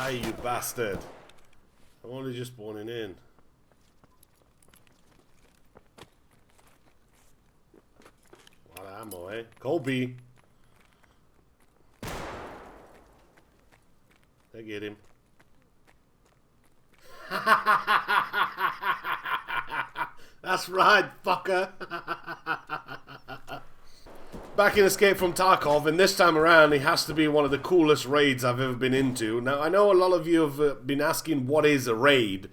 Die, you bastard. I'm only just spawning in. A lot of ammo, eh? Colby. I get him. That's right, fucker. Back in Escape from Tarkov, and this time around it has to be one of the coolest raids I've ever been into. Now, I know a lot of you have been asking what is a raid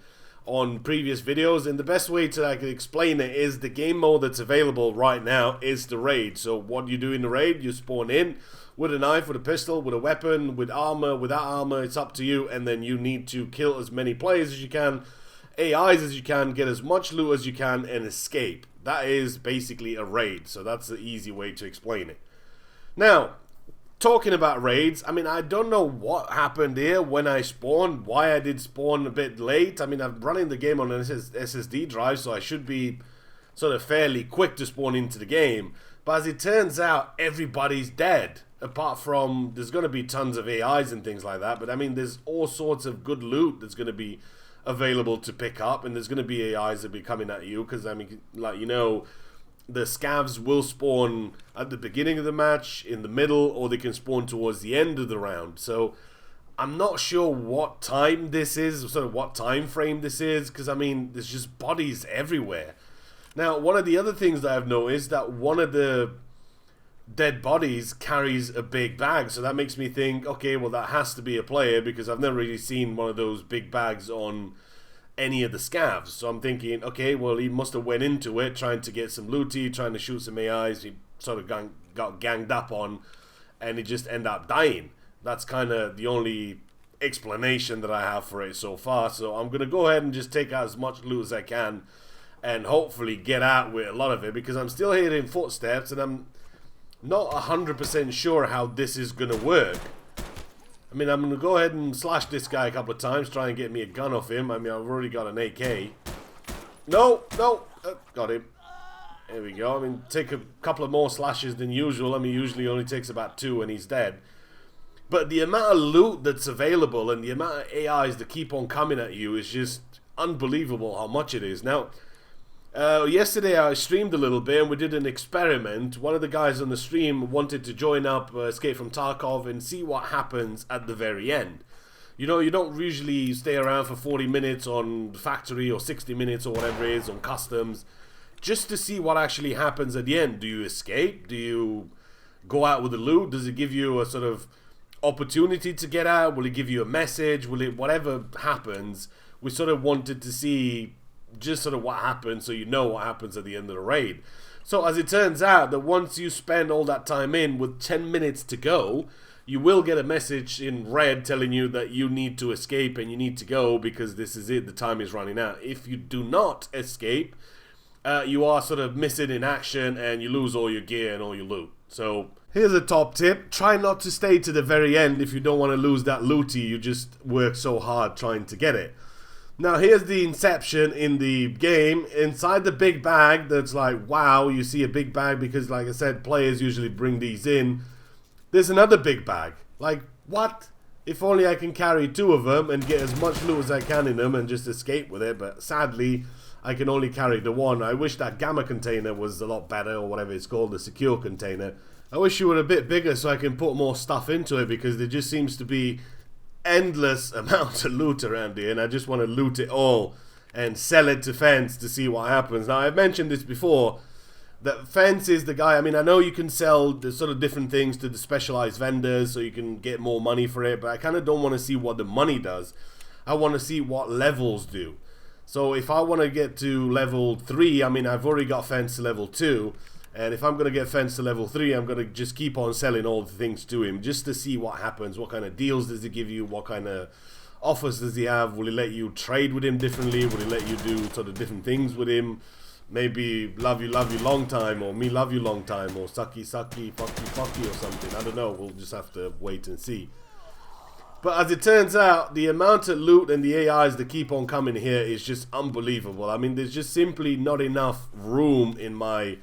on previous videos, and the best way to explain it is the game mode that's available right now is the raid. So what you do in the raid, you spawn in with a knife, with a pistol, with a weapon, with armor, without armor, it's up to you, and then you need to kill as many players as you can, AIs as you can, get as much loot as you can, and escape. That is basically a raid, so that's the easy way to explain it. Now, talking about raids, I mean, I don't know what happened here when I spawned, why I did spawn a bit late. I mean, I'm running the game on an SSD drive, so I should be sort of fairly quick to spawn into the game. But as it turns out, everybody's dead. Apart from, there's going to be tons of AIs and things like that, but I mean, there's all sorts of good loot that's going to be available to pick up, and there's going to be AIs that be coming at you, because I mean, like, you know, the scavs will spawn at the beginning of the match, in the middle, or they can spawn towards the end of the round. So I'm not sure what time this is, sort of what time frame this is, because I mean, there's just bodies everywhere. Now, one of the other things that I've noticed, that one of the dead bodies carries a big bag, so that makes me think, okay, well, that has to be a player, because I've never really seen one of those big bags on any of the scavs. So I'm thinking, okay, well, he must have went into it trying to get some looty, trying to shoot some AIs. He sort of got ganged up on, and he just ended up dying. That's kind of the only explanation that I have for it so far. So I'm gonna go ahead and just take out as much loot as I can, and hopefully get out with a lot of it, because I'm still hearing footsteps, and I'm not 100% sure how this is going to work. I mean, I'm going to go ahead and slash this guy a couple of times, try and get me a gun off him. I mean, I've already got an AK. No, got him. There we go. I mean, take a couple of more slashes than usual. I mean, usually only takes about 2 and he's dead. But the amount of loot that's available and the amount of AIs that keep on coming at you is just unbelievable how much it is. Now, yesterday I streamed a little bit and we did an experiment. One of the guys on the stream wanted to join up Escape from Tarkov and see what happens at the very end. You know, you don't usually stay around for 40 minutes on factory or 60 minutes or whatever it is on customs just to see what actually happens at the end. Do you escape? Do you go out with the loot? Does it give you a sort of opportunity to get out? Will it give you a message? Will it, whatever happens, we sort of wanted to see just sort of what happens, so you know what happens at the end of the raid. So as it turns out, that once you spend all that time in with 10 minutes to go, you will get a message in red telling you that you need to escape and you need to go because this is it, the time is running out. If you do not escape, you are sort of missing in action and you lose all your gear and all your loot. So here's a top tip: try not to stay to the very end if you don't want to lose that looty you just worked so hard trying to get it. Now here's the inception in the game. Inside the big bag, that's like, wow, you see a big bag because, like I said, players usually bring these in. There's another big bag. Like, what? If only I can carry 2 of them and get as much loot as I can in them and just escape with it, but sadly, I can only carry the one. I wish that gamma container was a lot better, or whatever it's called, the secure container. I wish it were a bit bigger so I can put more stuff into it, because there just seems to be endless amount of loot around here, and I just want to loot it all and sell it to Fence to see what happens. Now, I've mentioned this before, that Fence is the guy. I mean, I know you can sell the sort of different things to the specialized vendors so you can get more money for it, but I kind of don't want to see what the money does. I want to see what levels do. So if I want to get to level 3, I mean, I've already got Fence to level 2, and if I'm going to get Fence to level 3, I'm going to just keep on selling all the things to him just to see what happens. What kind of deals does he give you? What kind of offers does he have? Will he let you trade with him differently? Will he let you do sort of different things with him? Maybe love you long time, or me love you long time, or sucky sucky, fucky or something. I don't know. We'll just have to wait and see. But as it turns out, the amount of loot and the AIs that keep on coming here is just unbelievable. I mean, there's just simply not enough room in my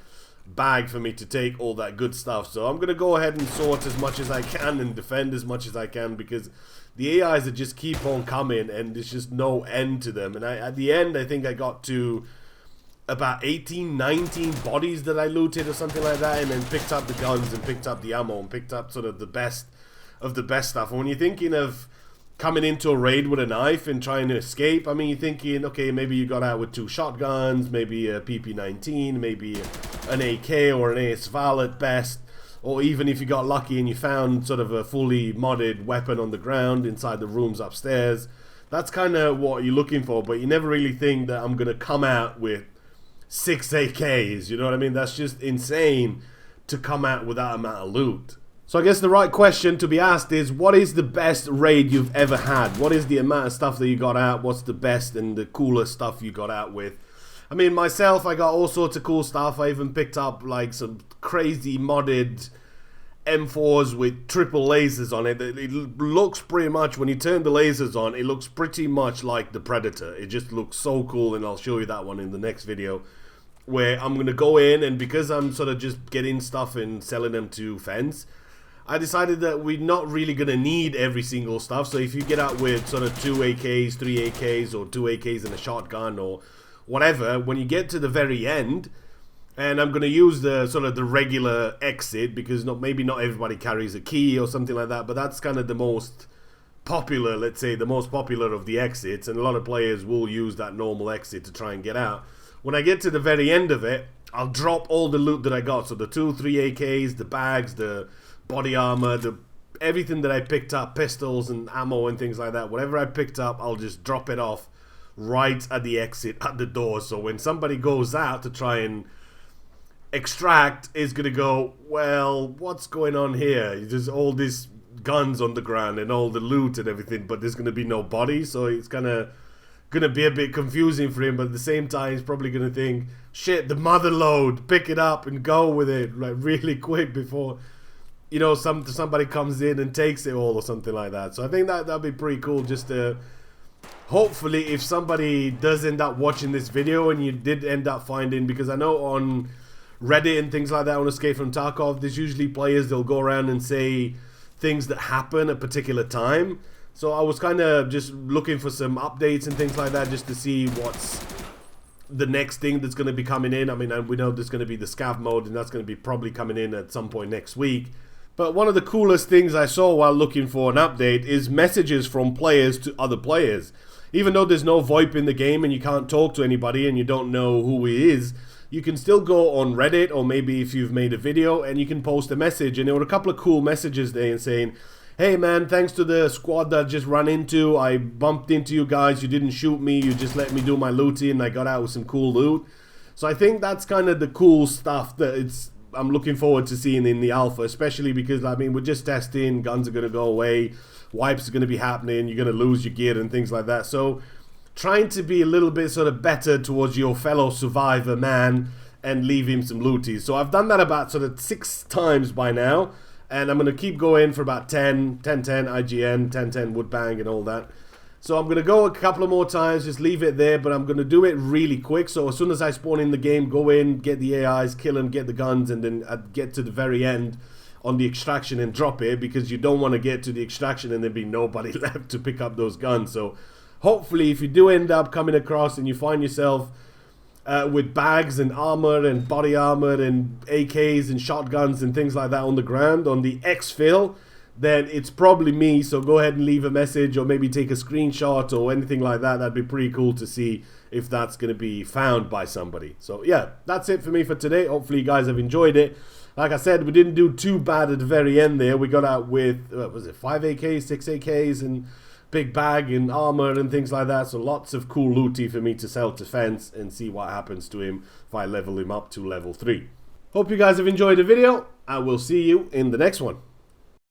bag for me to take all that good stuff. So I'm going to go ahead and sort as much as I can and defend as much as I can, because the AIs that just keep on coming and there's just no end to them. And at the end, I think I got to about 18, 19 bodies that I looted or something like that, and then picked up the guns and picked up the ammo and picked up sort of the best of the best stuff. And when you're thinking of coming into a raid with a knife and trying to escape, I mean, you're thinking, okay, maybe you got out with 2 shotguns, maybe a PP-19, maybe an AK or an AS-Val at best, or even if you got lucky and you found sort of a fully modded weapon on the ground inside the rooms upstairs. That's kind of what you're looking for, but you never really think that I'm going to come out with 6 AKs, you know what I mean? That's just insane to come out with that amount of loot. So I guess the right question to be asked is, what is the best raid you've ever had? What is the amount of stuff that you got out? What's the best and the coolest stuff you got out with? I mean, myself, I got all sorts of cool stuff. I even picked up like some crazy modded M4s with triple lasers on it. It looks pretty much, when you turn the lasers on, it looks pretty much like the Predator. It just looks so cool, and I'll show you that one in the next video, where I'm going to go in, and because I'm sort of just getting stuff and selling them to fans, I decided that we're not really going to need every single stuff. So if you get out with sort of 2 AKs, 3 AKs, or 2 AKs and a shotgun or whatever, when you get to the very end, and I'm going to use the sort of the regular exit, because maybe not everybody carries a key or something like that, but that's kind of the most popular, let's say, the most popular of the exits, and a lot of players will use that normal exit to try and get out. When I get to the very end of it, I'll drop all the loot that I got. So the 2, 3 AKs, the bags, the body armor, everything that I picked up, pistols and ammo and things like that, whatever I picked up, I'll just drop it off right at the exit, at the door. So when somebody goes out to try and extract, is going to go, well, what's going on here? There's all these guns on the ground and all the loot and everything, but there's going to be no body, so it's kind of going to be a bit confusing for him, but at the same time, he's probably going to think, shit, the mother load, pick it up and go with it, like, really quick before, you know, somebody comes in and takes it all or something like that. So I think that'd be pretty cool, just to, hopefully, if somebody does end up watching this video and you did end up finding, because I know on Reddit and things like that on Escape from Tarkov, there's usually players, they'll go around and say things that happen at a particular time. So I was kind of just looking for some updates and things like that, just to see what's the next thing that's going to be coming in. I mean, we know there's going to be the scav mode, and that's going to be probably coming in at some point next week. But one of the coolest things I saw while looking for an update is messages from players to other players. Even though there's no VoIP in the game and you can't talk to anybody and you don't know who he is, you can still go on Reddit, or maybe if you've made a video, and you can post a message. And there were a couple of cool messages there and saying, hey man, thanks to the squad that I just ran into, I bumped into you guys, you didn't shoot me, you just let me do my looting, and I got out with some cool loot. So I think that's kind of the cool stuff that I'm looking forward to seeing in the alpha, especially because, I mean, we're just testing, guns are going to go away, wipes are going to be happening, you're going to lose your gear and things like that. So trying to be a little bit sort of better towards your fellow survivor man and leave him some looties. So I've done that about sort of 6 times by now, and I'm going to keep going for about 10, 10, 10 IGN, 10, 10 wood bang and all that. So I'm going to go a couple of more times, just leave it there, but I'm going to do it really quick. So as soon as I spawn in the game, go in, get the AIs, kill them, get the guns, and then get to the very end on the extraction and drop it, because you don't want to get to the extraction and there be nobody left to pick up those guns. So hopefully, if you do end up coming across and you find yourself with bags and armor and body armor and AKs and shotguns and things like that on the ground on the exfil, then it's probably me. So go ahead and leave a message, or maybe take a screenshot or anything like that. That'd be pretty cool to see if that's going to be found by somebody. So yeah, that's it for me for today. Hopefully you guys have enjoyed it. Like I said, we didn't do too bad at the very end there. We got out with, what was it, 5 AKs, 6 AKs, and big bag and armor and things like that. So lots of cool looty for me to sell to Fence and see what happens to him if I level him up to level 3. Hope you guys have enjoyed the video. I will see you in the next one.